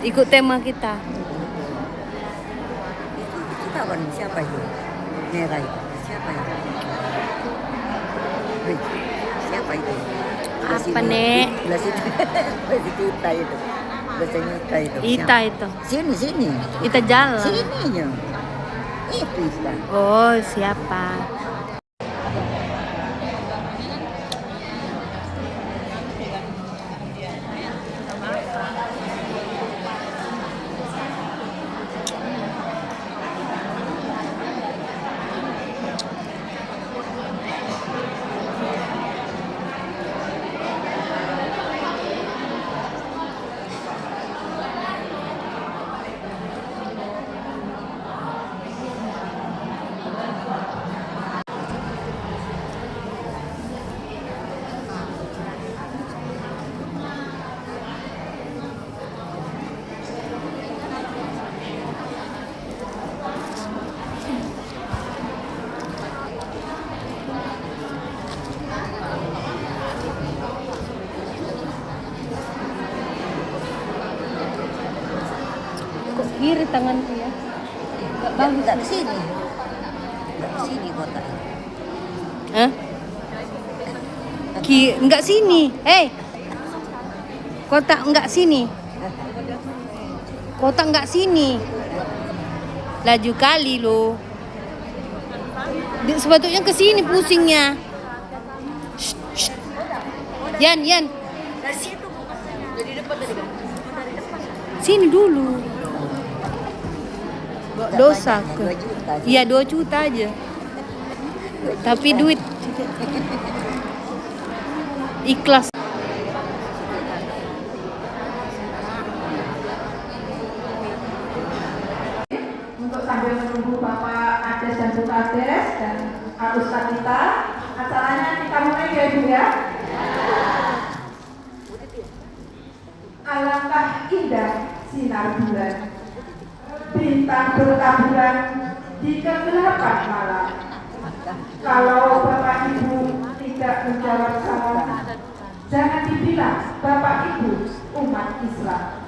Ikut tema kita. Itu kawan siapa itu? Merah itu. Siapa itu? Wih, siapa itu? Apa, Nek? Belas itu. Belas itu Ita itu. Belasnya Ita itu. Ita itu. Sini. Ita jalan. Sininya. Itu Ita. Oh, siapa? Kok kiri tanganku ya? Gak bagus. Enggak ke sini. Enggak ke sini kota. Hah? Enggak sini. Kotak enggak sini. Kotak enggak sini. Laju kali lo. Sepatutnya ke sini pusingnya. Shh. Yan. Sini dulu. Dosa ke. 2 juta. Iya 2 juta aja. Tapi duit ikhlas. Untuk sambil menunggu Bapak Ades dan Bu Kades dan Ustaz kita, acaranya kita mulai ya Ibu ya. Alangkah indah sinar bulan, bintang bertaburan di kegelapan malam. Kalau Bapak Ibu tidak menjawab salam, jangan dibilang Bapak Ibu umat Islam.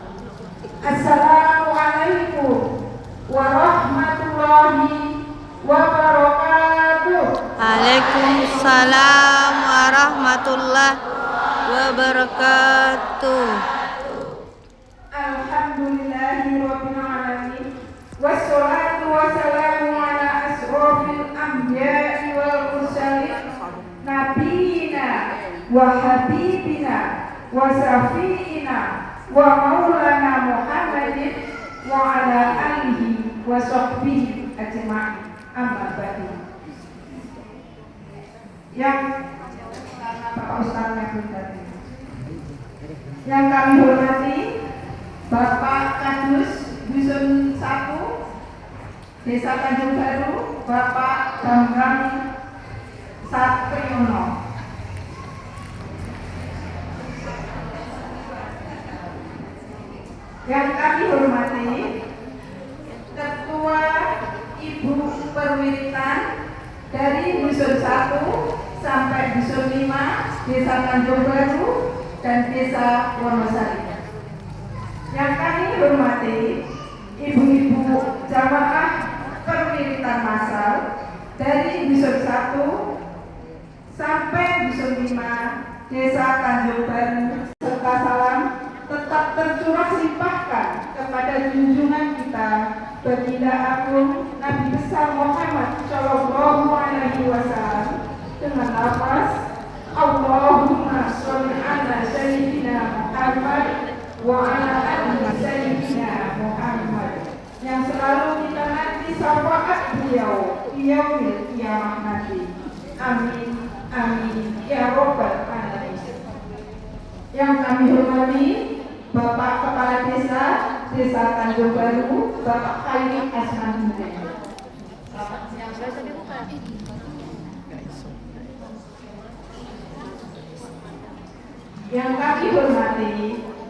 Assalamualaikum warahmatullahi wabarakatuh. Waalaikumsalam warahmatullahi wabarakatuh. Alhamdulillahirabbil alamin. Wassalatu wassalamu ala asrofil anbiya'i wal mursalin nabiyina wa habibina wa syafi'ina wa maulana Muhammadin wa ala alihi wa sahbihi ajma'in. Amma ba'du. Yang karena Bapak Ustaznya tadi, yang kami hormati Bapak Kadus Dusun 1 Desa Tanjung Baru, Bapak Bambang Satriyono. Yang kami hormati Ketua Ibu Perwiritan dari Dusun 1 sampai Dusun 5 Desa Tanjung Baru dan Desa Wonosari. Yang kami hormati ibu-ibu jamaah perwiritan massal dari Dusun 1 sampai Dusun 5 Desa Tanjung Baru, serta salam tetap tercurah limpahkan kepada junjungan kita Baginda Agung Nabi besar Muhammad Shallallahu Alaihi Wasallam dengan lafaz Allahumma sholli ala sayyidina Muhammad wa ala ali sayyidina Muhammad, yang selalu kita nanti syafaat beliau yaumil qiyamah nanti. Amin ya robbal alamin. Yang kami hormati Bapak Kepala Desa Tanjung Baru, Bapak Khairi Asman Husain. Yang kami hormati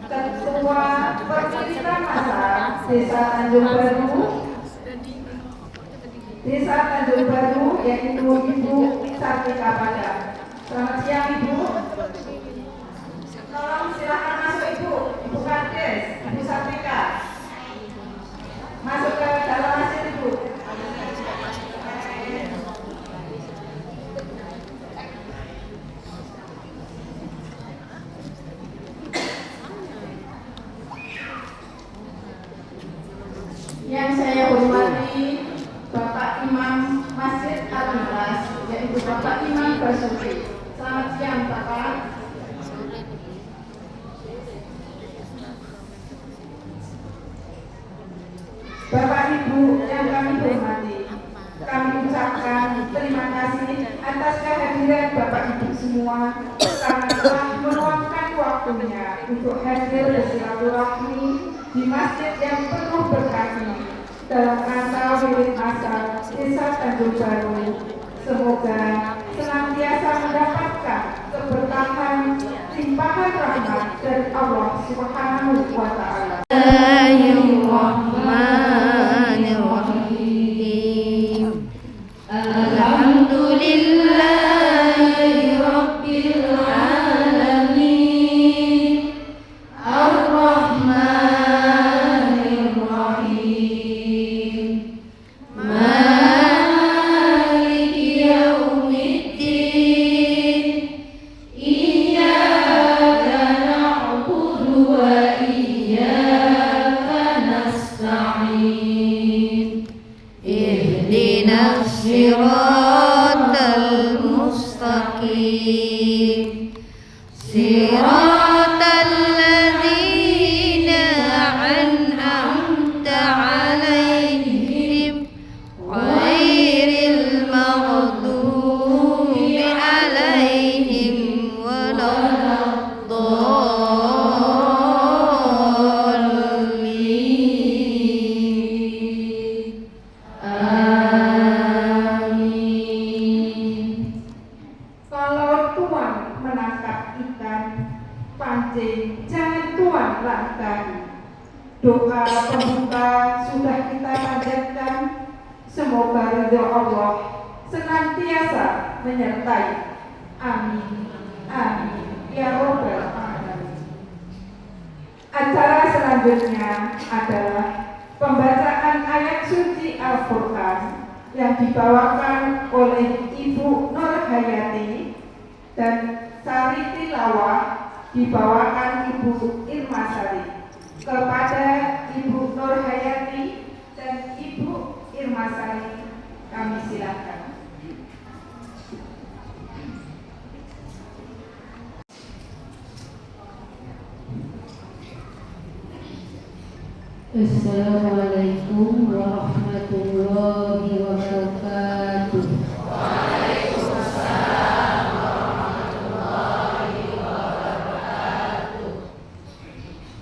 Ketua Perwiritan Massal Desa Tanjung Baru, yaitu Ibu Sartika Padang. Selamat siang Ibu. Tolong silakan masuk Ibu Kades, Ibu Sartika. Yang saya hormati Bapak Imam Masjid Al-Ikhlas, yaitu Bapak Imam Basuki. Selamat siang Bapak. Bapak Ibu yang kami hormati, kami ucapkan terima kasih atas kehadiran Bapak Ibu semua karena telah meluangkan waktunya untuk hadir bersilaturahmi di masjid yang penuh berkah ini dalam rangka Wirid Masal Desa Tanjung Baru. Semoga senantiasa mendapatkan keberkahan limpahan rahmat dari Allah Subhanahu wa Ta'ala. Bismillahirrahmanirrahim. Alhamdulillahi rabbil alamin. Ar-Rahmanir Rahim. Maliki yaumiddin. Iyyaka na'budu wa iyyaka nasta'in. Ihdinas siratal mustaqim. Siratal ladzina an'amta 'alaihim ghairil maghdubi 'alaihim waladdallin. Amin. Kalau tuan menangkap ikan, pancing jangan tuan langkahi. Doa pembuka sudah kita panjatkan. Semoga ridho Allah senantiasa menyertai. Amin. Amin. Ya Rabbal Alamin. Acara selanjutnya adalah pembacaan ayat suci Al-Quran yang dibawakan oleh Ibu Nur Hayati dan sari tilawah dibawakan Ibu Irmasari. Kepada Ibu Nur Hayati dan Ibu Irmasari kami silakan. Assalamualaikum warahmatullahi wabarakatuh.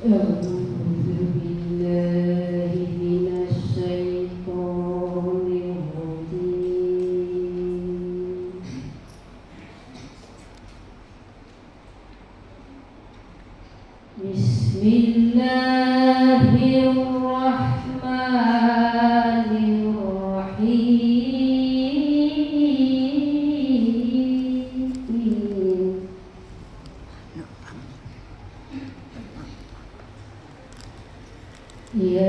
A'udzu billahi minasy syaithanir rajim. Bismillahirrahmanirrahim. Ya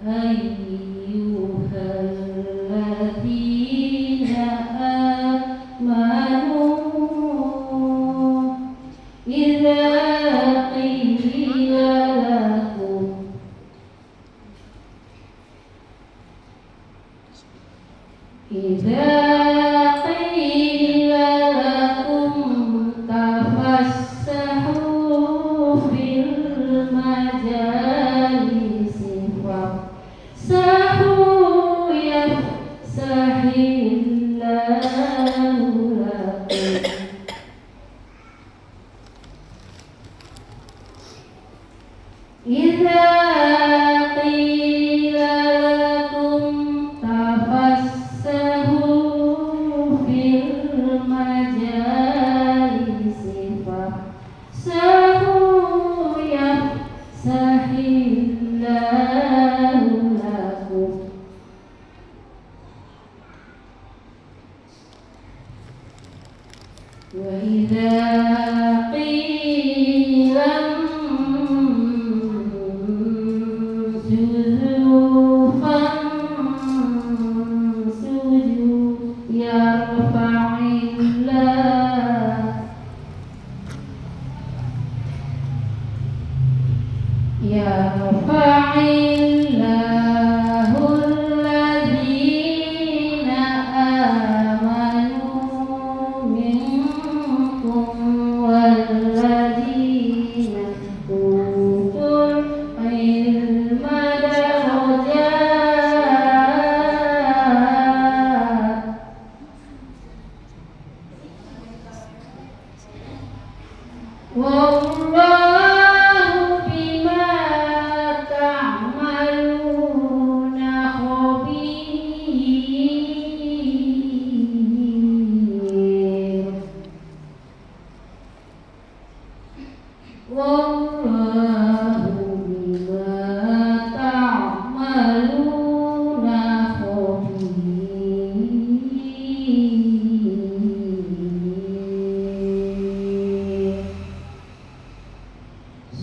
ayyuhalladzina amanu idza qila lakum tafassahu fil majalisi fafsahu yafsahillahu lakum. Idza qila lakum tafassahu fil majalisi fafsahu yafsahillahu lakum. Wa idza qila yarfa'illahu Wallahu bima ta'maluna khabir. Wallahu bima ta'maluna khabir.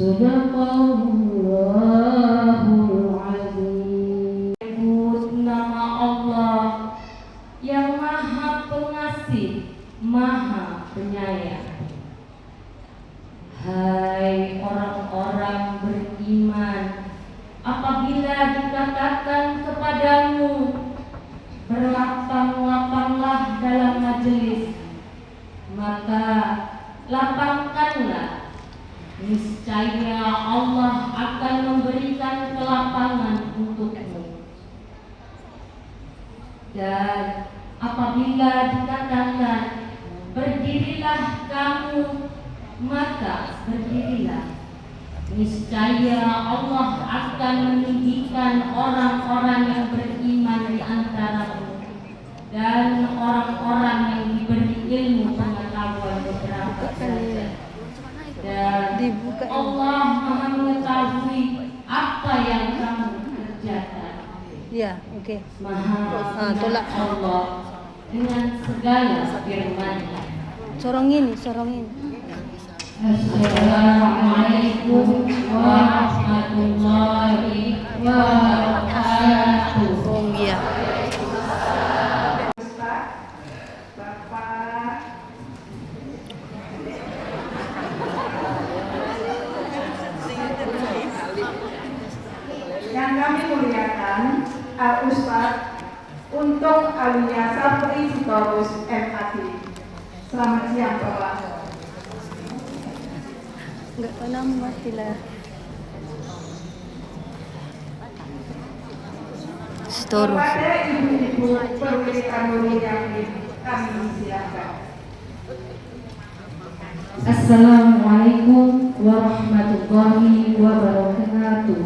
Sadaqallahul azim. Menyebut nama Allah yang Maha Pengasih, Maha Penyayang. Hai orang-orang beriman, apabila dikatakan kepadamu, berlapang-lapanglah dalam majelis, maka lapangkanlah. Niscaya Allah akan memberikan kelapangan untukmu. Dan apabila dikatakan berdirilah kamu, maka berdirilah. Niscaya Allah akan meninggikan orang-orang yang beriman di antaramu dan orang-orang yang diberi ilmu pengetahuan beberapa saja. Dan Allah Maha mengetahui apa yang kamu kerjakan. Ya, oke. Maha tolak Allah dengan segala firman-Nya. Sorongin. Assalamualaikum warahmatullahi wabarakatuh. Iya. Ustaz, Bapak, yang kami muliakan, Al-Ustaz Untung Alia Sapri Sitorus MAD. Selamat siang Bapak. Enggak tahu nama istilah. Sitorus. Kepada ibu-ibu perwira kanuri yang kami silakan. Assalamualaikum warahmatullahi wabarakatuh.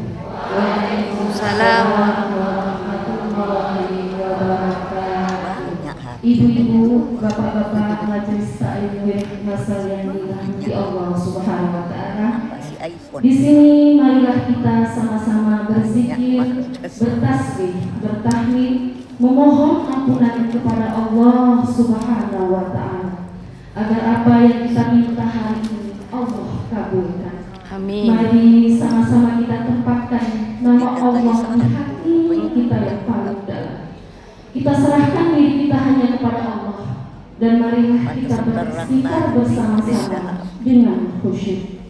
Waalaikumsalam warahmatullahi wabarakatuh. Ibu-ibu, bapak-bapak, majelis taklim masal yang dirahmati Allah Subhanahu wa taala. Di sini marilah kita sama-sama berzikir, bertasbih, bertahmid, memohon ampunan kepada Allah Subhanahu wa taala agar apa yang kita minta hari ini Allah kabulkan. Amin. Mari sama-sama kita tempatkan nama Allah di hati kita yang paling dalam. Kita serahkan diri kita hanya kepada Allah dan marilah kita beristighfar bersama-sama dengan khusyuk.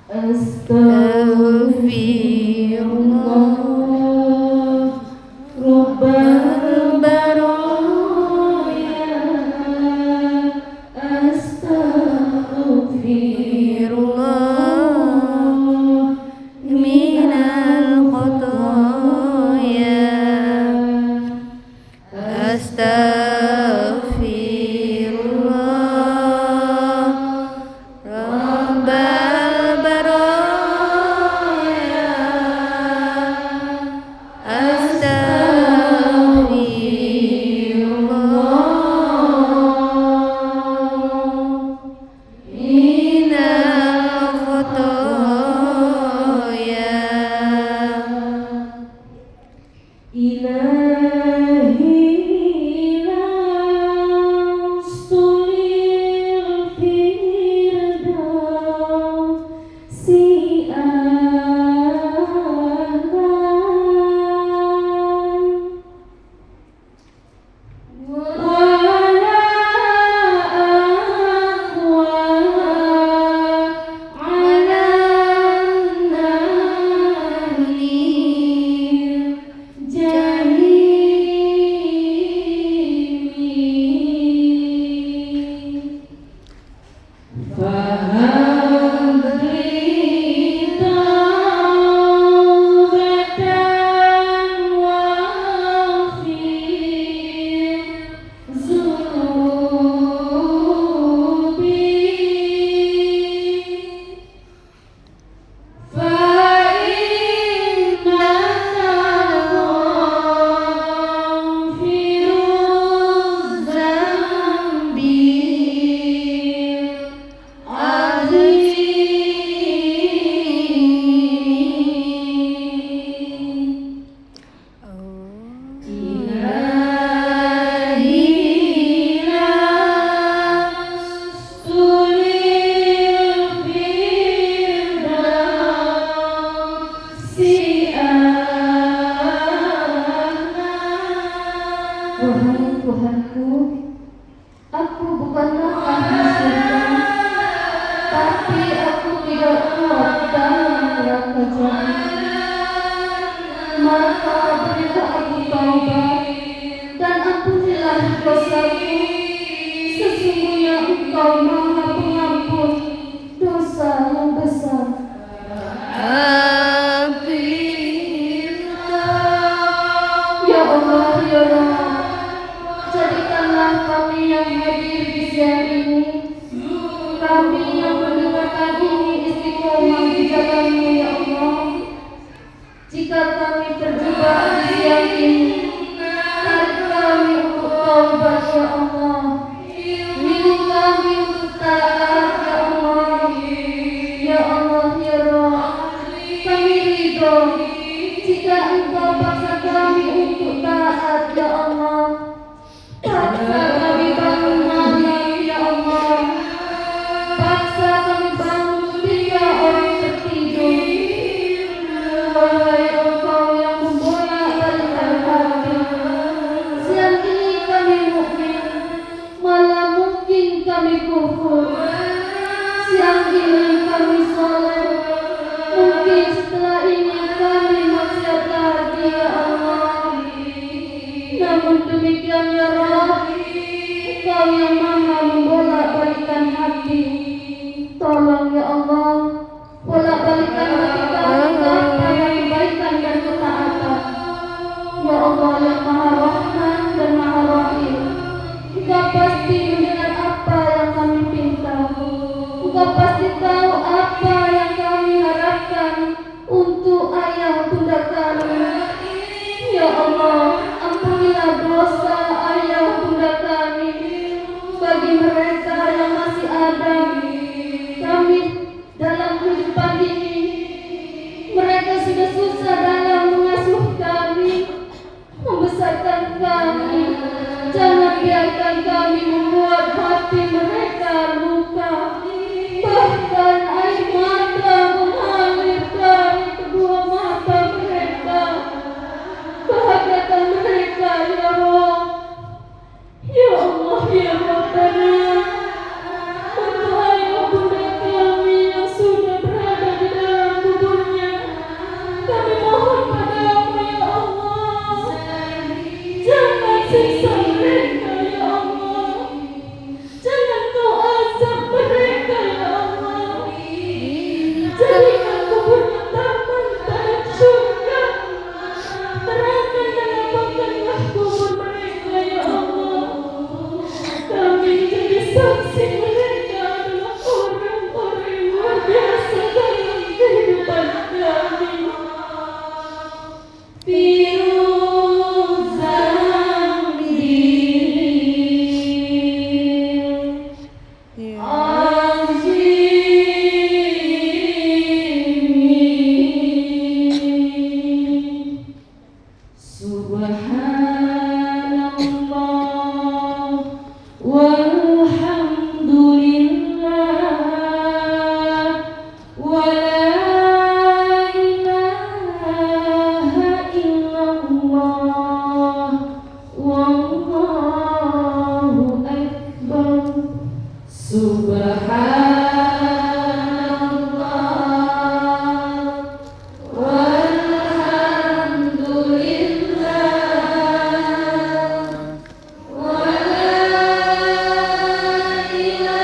Astaghfirullah Rabbal baraya. Astaghfirullah minal khotoya. Astaghfirullah Rabbal baraya. Astaghfirullah minal khotoya. Ilahi la Wahai Tuhanku, aku bukanlah ahli surga, tapi aku tidak kuat dalam neraka jahanam. Maka berilah aku taubat dan ampunilah dosaku. Sesungguhnya Engkau Maha Pengampun dosa yang besar. Ya Allah, ya Rabb, jadikanlah kami yang hadir di siang ini, kami yang mendengarkan ini istiqomah di jalan-Mu ya Allah. Jika kami terjebak di siang ini, tarik kami untuk taubat ya Allah. Bimbing kami untuk taat ya Allah. Ya Allah, ya Rabb, kami ridho jika Engkau paksa kami untuk taat ya Allah. Paksa kami bangun malam ya Allah. Paksa kami bangun ketika orang tertidur. Wahai Engkau yang membolak-balikkan hati, siang ini kami mukmin, malam mungkin kami kufur. Siang ini kami soleh, mungkin setelah ini kami maksiat lagi ya Allah. Namun demikian ya Rabb, Engkau yang Maha membolak-balikkan hati. Tolong ya Allah, bolak-balikkan hati kami kepada kebaikan dan ketaatan. Ya Allah yang Maha Rahman dan Maha Rahim, Engkau pasti mendengar apa yang kami pinta. Engkau pasti tahu apa yang kami harapkan untuk ayah bunda kami. Ya Allah, ampunilah dosa ayah bunda kami. Bagi mereka yang masih ada, kami dalam kehidupan ini, mereka sudah susah dalam mengasuh kami, membesarkan kami. Jangan biarkan kami membuat hati mereka luka. Bahkan air mata mengalir dari kedua mata mereka. Bahagiakan mereka ya Allah. Ya Allah ya Rabbana, untuk ayah bunda kami yang sudah berada di dalam kuburnya, kami mohon padamu ya Allah, jangan siksa mereka ya Allah, jangan kau azab mereka ya Allah, jadikan kuburnya taman tanah surga, terangkan dan lapangkanlah kubur mereka ya Allah. Kami jadi saksi mereka adalah orang-orang yang luar biasa dalam kehidupan kami. Subhanallah walhamdulillah wa la ilaha illallah wallahu akbar. Subhanallah walhamdulillah wa la ilaha.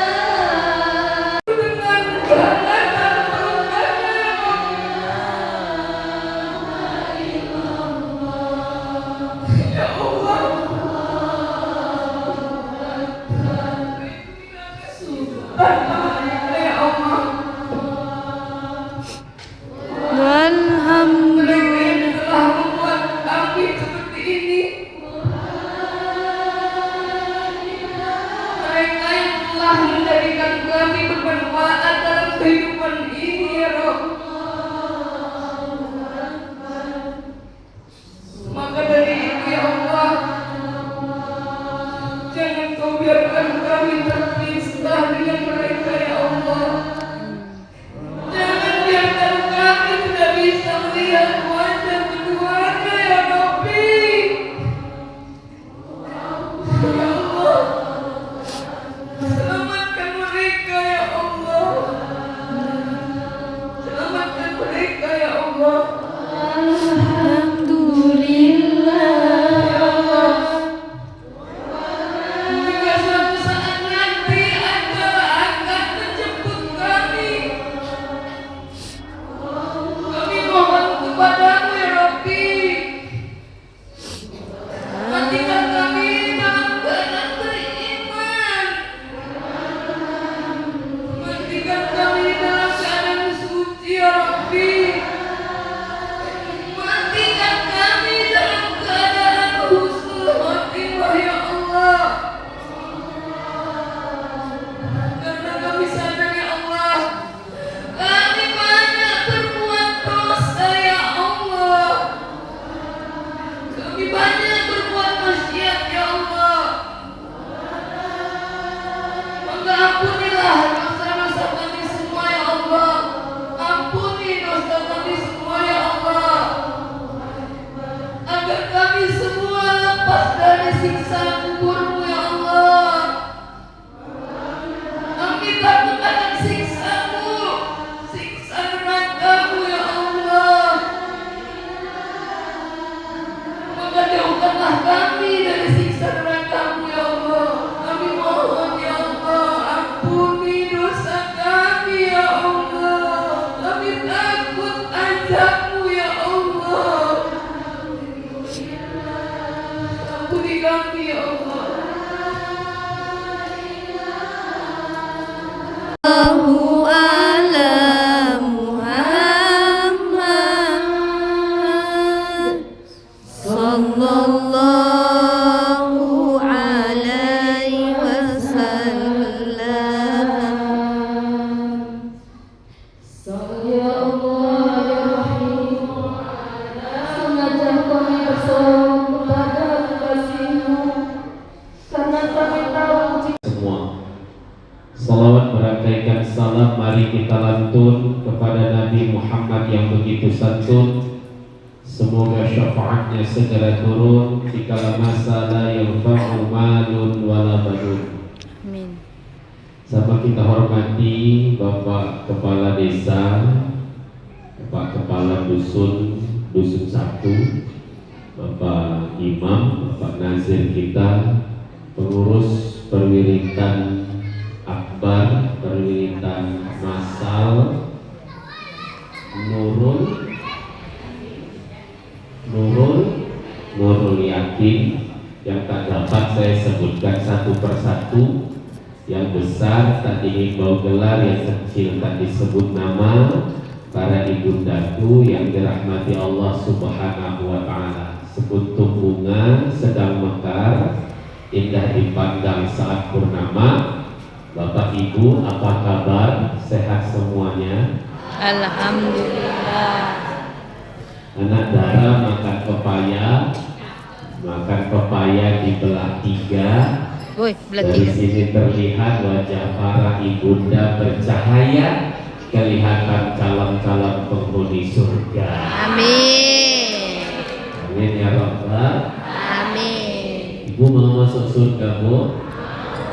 Maka dari itu ya Allah, jangan kau biarkan kami terpisah dengan mereka ya Allah. Jangan biarkan kami tidak bisa melihat wajah keduanya ya Rabbi. Ya Allah, selamatkan mereka ya Allah. Selamatkan mereka ya Allah. Alhamdulillah. Ya Allah, jika suatu saat nanti Anda akan menjemput kami mohon kepadamu ya Rabbi, matikan kami dalam keadaan beriman, matikan kami dalam keadaan suci ya Rabbi, matikan kami dalam keadaan husnul khotimah ya Allah. Karena kami sadar ya Allah, kami banyak berbuat dosa ya Allah. Kami banyak berbuat maksiat ya Allah. Maka ampunilah dosa-dosa kami semua ya Allah. Ampuni dosa kami semua ya Allah, agar kami semua lepas dari siksa kuburmu ya Allah. Kami takut akan siksa-Mu, siksa neraka-Mu ya Allah. Maka jauhkanlah kami dari siksa neraka-Mu ya Allah. Kami mohon ya Allah, ampuni dosa kami ya Allah. Kami takut azab-Mu ya Allah. Ampuni kami ya Allah. Allahu ala Muhammad sallallahu alaihi wasallam. Ya Allah ya Rahim, sengaja kami bersorak kepada kekasih-Mu karena kami tahu semua. Salawat merangkaikan salam mari kita lantun kepada Nabi Muhammad yang begitu santun. Semoga syafaatnya segera turun dikala masa la yanfa'u malun wala banun. Amin. Sama kita hormati Bapak Kepala Desa, Bapak Kepala Dusun 1, Bapak Imam, Bapak Nazir kita, pengurus perwiritan akbar, perwiritan masal, Nurul Yakin, yang tak dapat saya sebutkan satu persatu. Yang besar tak dihimbau gelar, yang kecil tak disebut nama. Para ibundaku yang dirahmati Allah Subhanahu wa Ta'ala, sekuntum bunga sedang mekar, indah dipandang saat purnama. Bapak Ibu, apa kabar? Sehat semuanya? Alhamdulillah. Anak Dara makan pepaya dibelah 3. Woi, belah Dari 3. sini terlihat wajah para ibunda bercahaya, kelihatan calon-calon penghuni surga. Amin. Amin ya Rabbal. Amin. Ibu mau masuk surga, Bu?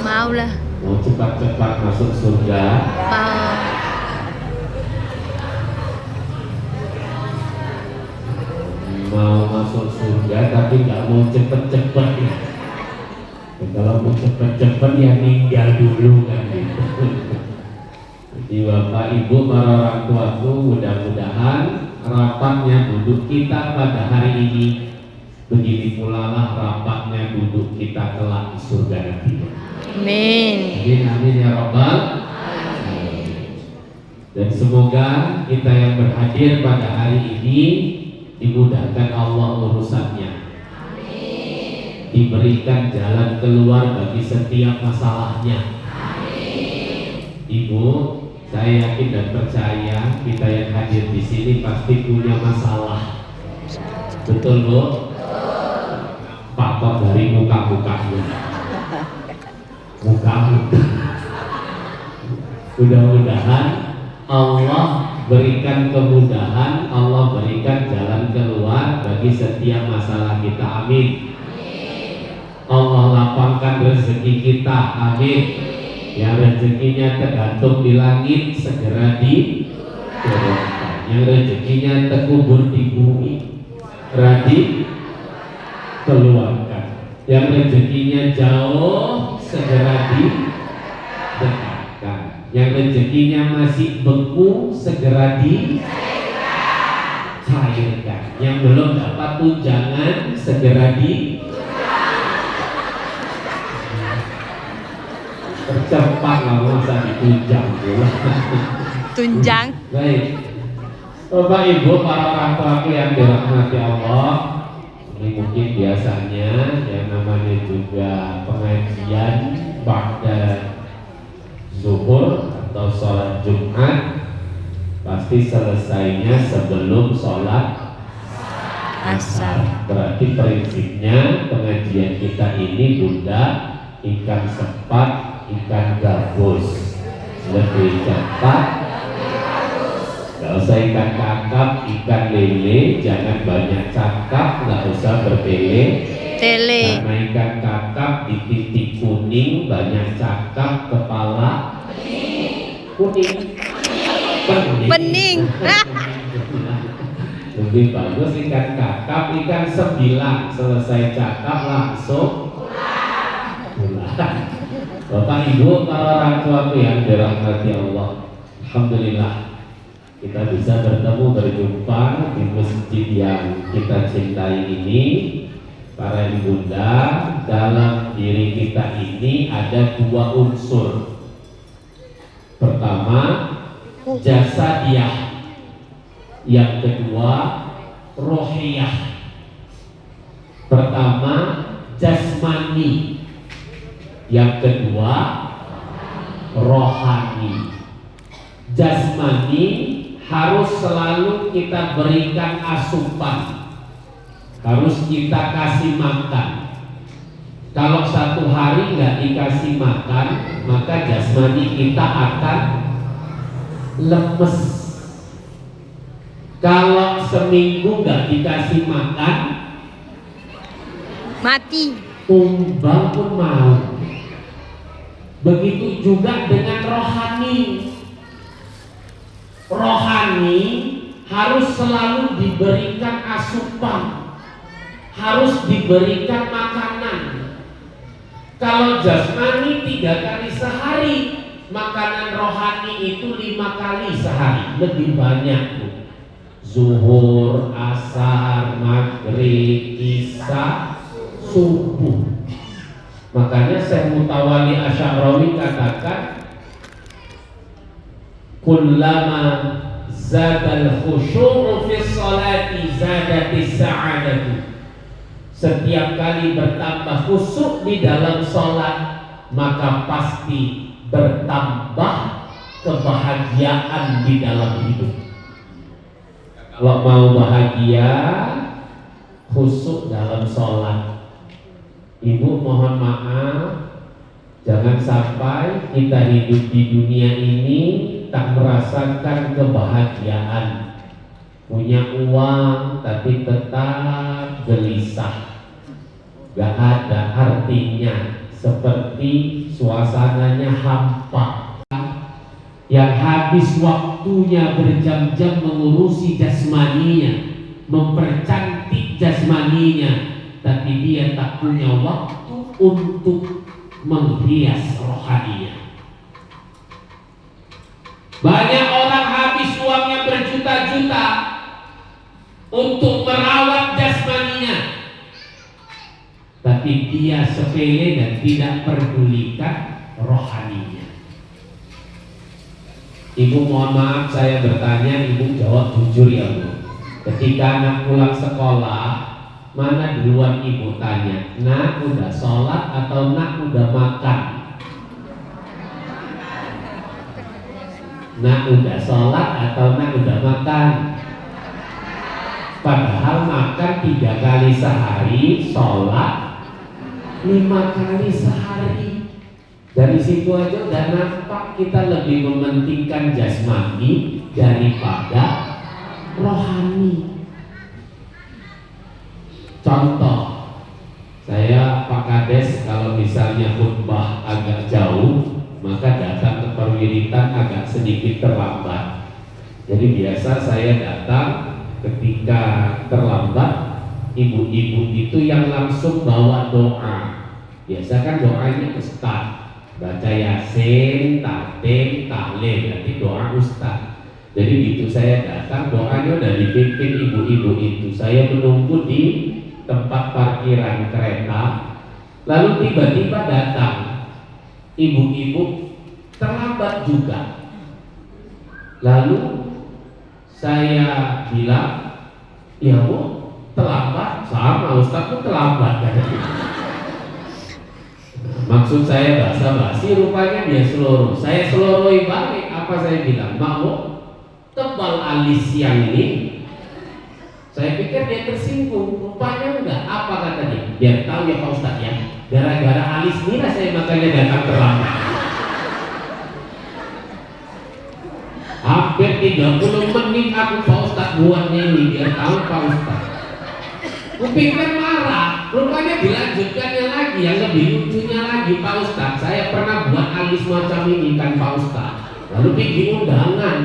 Maulah. Mau cepat-cepat masuk surga? Mau. Mau masuk surga tapi nggak mau cepet-cepet ya. Ya, kalau mau cepet-cepet ya meninggal dulu kan gitu. Jadi Bapak Ibu para orang tuaku, mudah-mudahan rapatnya duduk kita pada hari ini, begini pula lah rapatnya duduk kita kelak di surga nanti. Amin. Amin amin ya Rabbal. Dan semoga kita yang berhadir pada hari ini dimudahkan Allah urusannya. Amin. Diberikan jalan keluar bagi setiap masalahnya. Amin. Ibu, saya yakin dan percaya kita yang hadir di sini pasti punya masalah. Betul, Bu? Faktor dari muka-mukanya. Muka-muka. Mudah-mudahan Allah berikan kemudahan, Allah berikan jalan keluar bagi setiap masalah kita. Amin. Allah lapangkan rezeki kita, amin. Yang rezekinya tergantung di langit segera diturunkan. Yang rezekinya terkubur di bumi segera dikeluarkan. Yang rezekinya jauh segera didekatkan. Yang rezekinya masih beku segera dicairkan. Yang belum dapat tunjangan segera percepat lah, masa ditunjang pula. Tunjang. Baik, Bapak Ibu para orang tua yang dirahmati Allah, ini mungkin biasanya yang namanya juga pengajian pada zuhur atau sholat Jumat pasti selesainya sebelum sholat asar. Berarti prinsipnya pengajian kita ini bunda ikan sepat, ikan gabus, lebih cepat. Gak usah ikan kakap, ikan lele, jangan banyak cakap, gak usah bertele. Karena ikan kakap di titik kuning, banyak cakap, kepala kuning. Bening. Lebih bagus ikan kakap, ikan sembilan, selesai cakap langsung pulang. Bapak Ibu para orang tua yang dirahmati Allah, alhamdulillah kita bisa bertemu berjumpa di masjid yang kita cintai ini. Para ibunda, dalam diri kita ini ada dua unsur. Pertama, jasadiah. Yang kedua, rohiyah. Pertama, jasmani. Yang kedua, rohani. Jasmani harus selalu kita berikan asupan, harus kita kasih makan. Kalau satu hari nggak dikasih makan, maka jasmani kita akan lemes. Kalau seminggu nggak dikasih makan, Mati. tumbang pun mau. Begitu juga dengan rohani. Rohani harus selalu diberikan asupan, harus diberikan makanan. Kalau jasmani 3 kali sehari, makanan rohani itu 5 kali sehari, lebih banyak. Zuhur, asar, maghrib, isya, subuh. Makanya Syekh Mutawalli Asy'arawi katakan, kullama zadal khusyu'u fi sholati zadatis sa'adatu. Setiap kali bertambah khusyuk di dalam sholat, maka pasti bertambah kebahagiaan di dalam hidup. Kalau mau bahagia, khusyuk dalam sholat. Ibu mohon maaf, jangan sampai kita hidup di dunia ini tak merasakan kebahagiaan. Punya uang tapi tetap gelisah, gak ada artinya, seperti suasananya hampa. Yang habis waktunya berjam-jam mengurusi jasmaninya, mempercantik jasmaninya, tapi dia tak punya waktu untuk menghias rohaninya. Banyak orang habis uangnya berjuta-juta untuk merawat jasmaninya, tapi dia sepele dan tidak pedulikan rohaninya. Ibu mohon maaf saya bertanya, ibu jawab jujur ya Bu. Ketika anak pulang sekolah, mana duluan ibu tanya? Nak udah sholat atau nak udah makan? Nak udah sholat atau nak udah makan? Padahal makan 3 kali sehari, sholat 5 kali sehari. Dari situ aja udah nampak kita lebih mementingkan jasmani daripada rohani. Contoh, saya Pak Kades kalau bisa asalnya khutbah agak jauh, maka datang ke perwiritan agak sedikit terlambat. Jadi biasa saya datang ketika terlambat, ibu-ibu itu yang langsung bawa doa. Biasa kan doanya ustaz, baca yasin, tatim, tahlil, nanti doa ustaz. Jadi gitu saya datang, doanya udah dipimpin ibu-ibu itu. Saya menunggu di tempat parkiran kereta, lalu tiba-tiba datang ibu-ibu terlambat juga. Lalu saya bilang, ya bu, terlambat, sama Ustaz pun terlambat. Maksud saya basa-basi, rupanya dia seluruh. Saya selurui balik, apa saya bilang, mau tebal alis yang ini. Saya pikir dia tersinggung, rupanya enggak. Apa kata dia? Biar tahu ya Pak Ustaz ya, gara-gara alis Mira saya makanya datang terlambat. Hampir 30 menit aku Pak Ustaz buat ini, biar tahu Pak Ustaz. Kupikir marah, rupanya dilanjutkannya lagi. Yang lebih lucunya lagi, Pak Ustaz, saya pernah buat alis macam ini kan Pak Ustaz. Lalu bikin undangan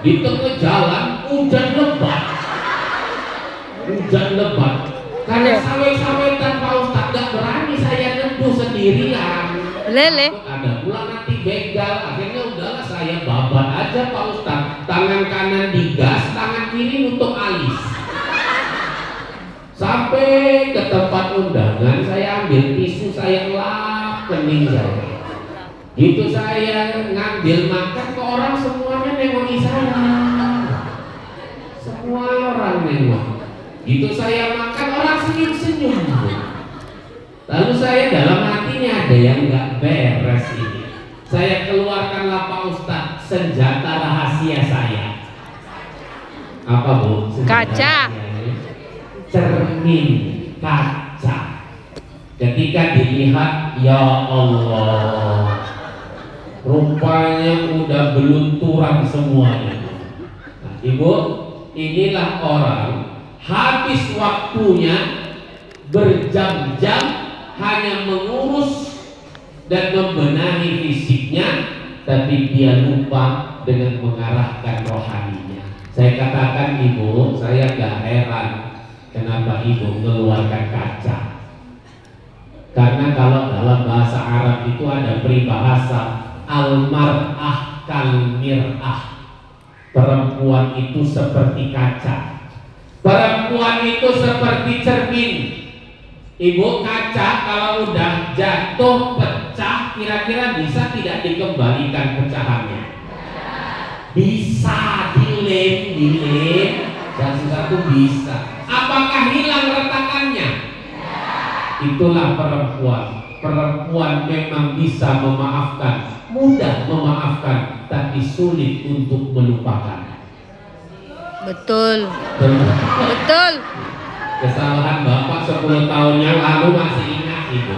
di tengah jalan, hujan lebat. Hujan lebat. Karena sawet-sawetan Pak Ustaz, gak berani saya neduh sendirian. Lele. Ada pula nanti begal. Akhirnya udahlah saya babat aja Pak Ustaz. Tangan kanan digas, tangan kiri nutup alis. Sampai ke tempat undangan, saya ambil tisu, saya lap kening saya. Gitu saya ngambil makan, ke orang semuanya nengoki saya. Semua orang nengok. Gitu saya makan, orang senyum-senyum. Lalu saya dalam hatinya ada yang nggak beres ini. Saya keluarkanlah Pak Ustadz senjata rahasia saya. Apa bu? Kaca. Cermin kaca. Ketika dilihat, ya Allah, rupanya udah belunturan semuanya. Nah, ibu, inilah orang habis waktunya berjam-jam hanya mengurus dan membenahi fisiknya, tapi dia lupa dengan mengarahkan rohaninya. Saya katakan ibu, saya gak heran kenapa ibu mengeluarkan kaca. Karena kalau dalam bahasa Arab itu ada peribahasa al-mar'ah kal mir'ah. Perempuan itu seperti kaca. Perempuan itu seperti cermin. Ibu, kaca kalau udah jatuh pecah, kira-kira bisa tidak dikembalikan pecahannya? Bisa, dilem, dan satu bisa. Apakah hilang retakannya? Itulah perempuan. Perempuan memang bisa memaafkan, mudah memaafkan, tapi sulit untuk melupakan. Betul. Betul. Kesalahan bapak 10 tahun yang lalu masih ingat ibu.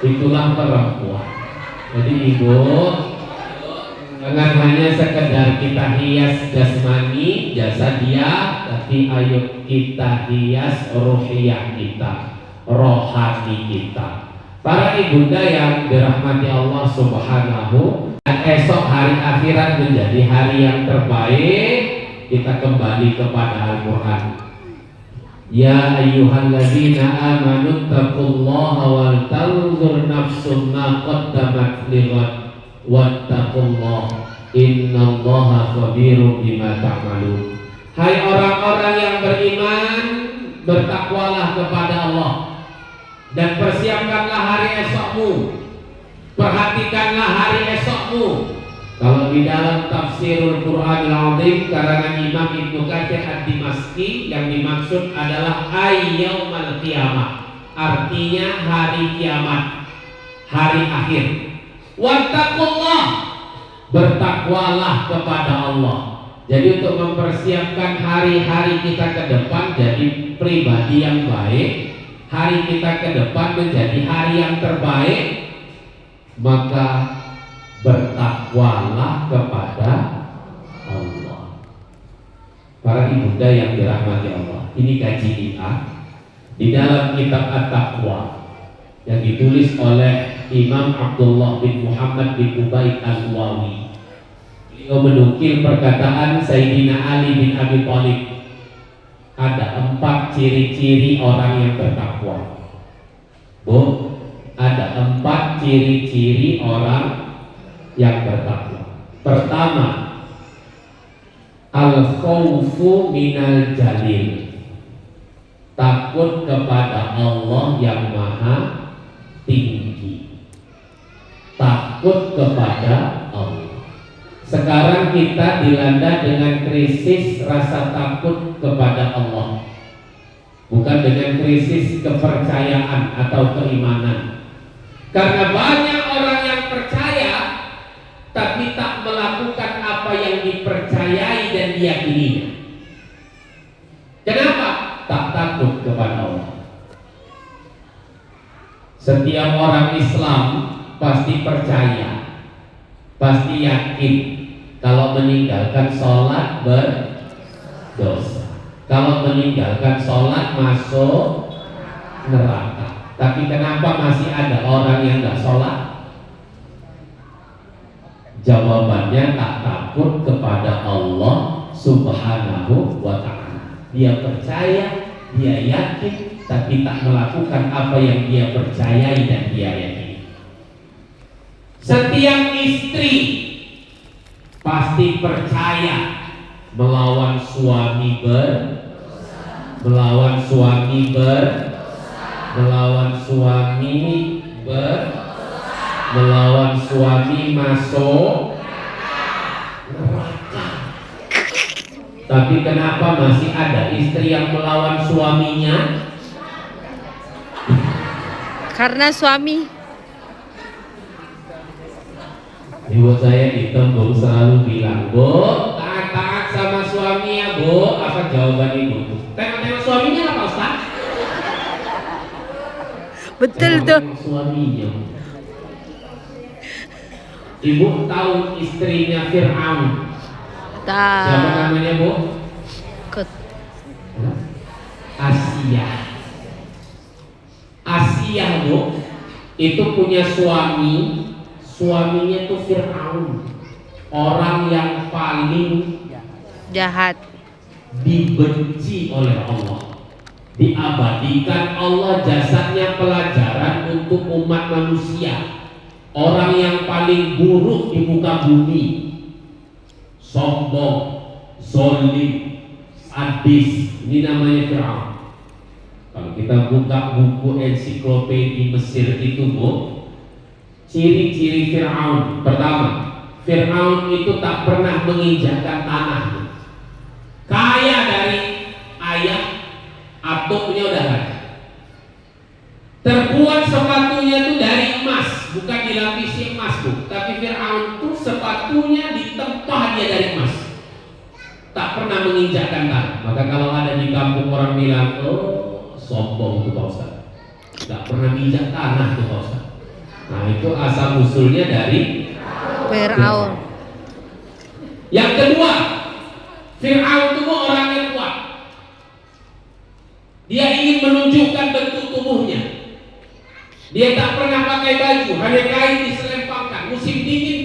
Itulah perempuan. Jadi ibu, jangan hanya sekedar kita hias jasmani, jasadiah, tapi ayo kita hias ruhiyah kita, rohani kita. Para ibunda yang dirahmati Allah Subhanahu, esok hari akhirat menjadi hari yang terbaik. Kita kembali kepada Al-Quran. Ya ayyuhalladzina amanu taqullaha wal tanzur nafsum ma qaddamat lighad wattaqullaha innallaha khabirum bima ta'malun. Hai orang-orang yang beriman, bertakwalah kepada Allah dan persiapkanlah hari esokmu. Perhatikanlah hari esokmu. Kalau di dalam tafsirul Quranil Azim karangan Imam Ibnu Katsir Ad-Dimashqi, yang dimaksud adalah ayyaumal qiyamah, artinya hari kiamat, hari akhir. Wattaqullah, bertakwalah kepada Allah. Jadi untuk mempersiapkan hari-hari kita ke depan jadi pribadi yang baik, hari kita ke depan menjadi hari yang terbaik, maka bertakwalah kepada Allah. Para ibunda yang dirahmati Allah, ini kaji kita di dalam kitab At-Taqwa. yang ditulis oleh Imam Abdullah bin Muhammad bin Ubaid al-Wawi. Beliau menukil perkataan Sayyidina Ali bin Abi Thalib. Ada 4 ciri-ciri orang yang bertakwa. Bu, ada 4 ciri-ciri orang yang bertakwa. Pertama, al-khawfu minal jalil, takut kepada Allah yang maha tinggi. Takut kepada Allah. Sekarang kita dilanda dengan krisis rasa takut kepada Allah, bukan dengan krisis kepercayaan atau keimanan. Karena banyak orang yang percaya tapi tak melakukan apa yang dipercayai dan diyakininya. Kenapa? Tak takut kepada Allah. Setiap orang Islam pasti percaya, pasti yakin kalau meninggalkan sholat berdosa, kalau meninggalkan sholat masuk neraka. Tapi kenapa masih ada orang yang nggak sholat? Jawabannya tak takut kepada Allah Subhanahu wa ta'ala. Dia percaya, dia yakin, tapi tak melakukan apa yang dia percayai dan dia yakini. Setiap istri pasti percaya melawan suami melawan suami melawan suami masuk neraka. Tapi kenapa masih ada istri yang melawan suaminya? Karena suami. Ibu saya di Tembung selalu bilang, Bu, taat-taat sama suami ya Bu. Apa jawaban ibu? Tengok-tengok suaminya lah Pak Ustaz. Betul tuh. Suaminya. Ibu tahu istrinya Fir'aun? Siapa namanya Bu? Ikut. Asia. Asia Bu, itu punya suami. Suaminya itu Fir'aun, orang yang paling Jahat. dibenci oleh Allah. Diabadikan Allah jasadnya pelajaran untuk umat manusia. Orang yang paling buruk di muka bumi, sombong, zolim, sadis. Ini namanya Fir'aun. Kalau kita buka buku ensiklopedia Mesir itu Bu, ciri-ciri Fir'aun. Pertama, Fir'aun itu tak pernah menginjakkan tanah. Kaya dari ayah, atuknya udah ada. Terbuat sepatunya itu dari emas, bukan dilapisi emas Bu. Tapi Fir'aun itu sepatunya ditempah dia dari emas. Tak pernah menginjakkan tanah. Maka kalau ada di kampung orang bilang, oh sombong tuh Pak Ustaz, tak pernah menginjak tanah tuh Pak Ustaz. Nah itu asal usulnya dari Fir'aun. Yang kedua, Fir'aun itu orang yang kuat. Dia ingin menunjukkan bentuk tubuhnya. Dia tak pernah pakai baju, hanya kain diselempangkan. Musim dingin